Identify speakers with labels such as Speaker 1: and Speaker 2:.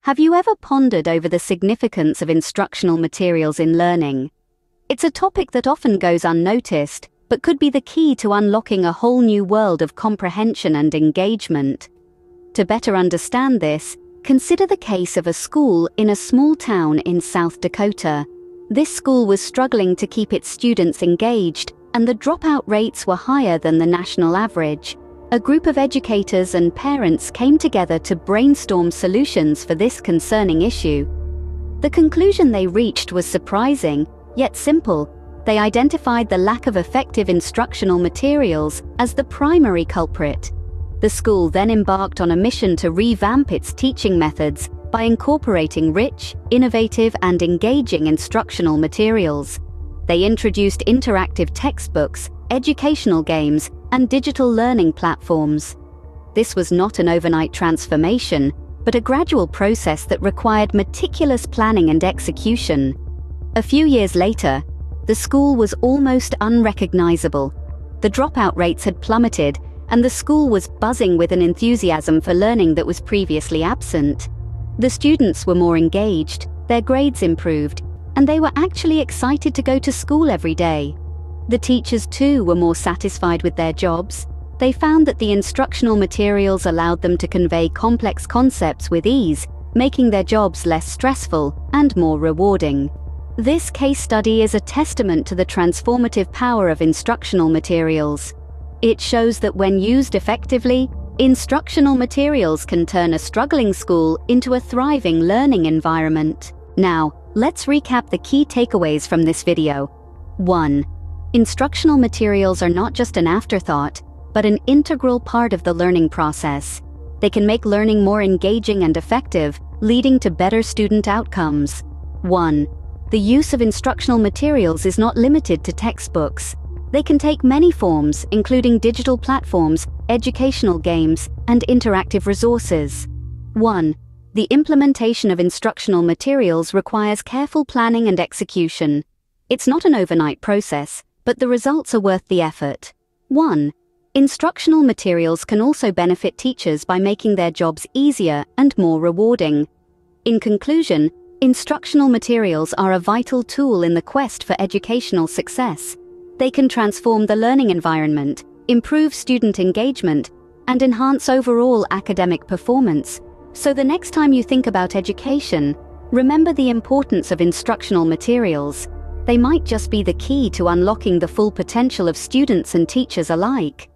Speaker 1: Have you ever pondered over the significance of instructional materials in learning? It's a topic that often goes unnoticed, but could be the key to unlocking a whole new world of comprehension and engagement. To better understand this, consider the case of a school in a small town in South Dakota. This school was struggling to keep its students engaged, and the dropout rates were higher than the national average. A group of educators and parents came together to brainstorm solutions for this concerning issue. The conclusion they reached was surprising, yet simple. They identified the lack of effective instructional materials as the primary culprit. The school then embarked on a mission to revamp its teaching methods by incorporating rich, innovative, and engaging instructional materials. They introduced interactive textbooks, educational games, and digital learning platforms. This was not an overnight transformation, but a gradual process that required meticulous planning and execution. A few years later, the school was almost unrecognizable. The dropout rates had plummeted, and the school was buzzing with an enthusiasm for learning that was previously absent. The students were more engaged, their grades improved, and they were actually excited to go to school every day. The teachers too were more satisfied with their jobs. They found that the instructional materials allowed them to convey complex concepts with ease, making their jobs less stressful and more rewarding. This case study is a testament to the transformative power of instructional materials. It shows that when used effectively, instructional materials can turn a struggling school into a thriving learning environment. Now, let's recap the key takeaways from this video. 1. Instructional materials are not just an afterthought, but an integral part of the learning process. They can make learning more engaging and effective, leading to better student outcomes. 1. The use of instructional materials is not limited to textbooks. They can take many forms, including digital platforms, educational games, and interactive resources. 1. The implementation of instructional materials requires careful planning and execution. It's not an overnight process, but the results are worth the effort. 1. Instructional materials can also benefit teachers by making their jobs easier and more rewarding. In conclusion, instructional materials are a vital tool in the quest for educational success. They can transform the learning environment, improve student engagement, and enhance overall academic performance. So the next time you think about education, remember the importance of instructional materials. They might just be the key to unlocking the full potential of students and teachers alike.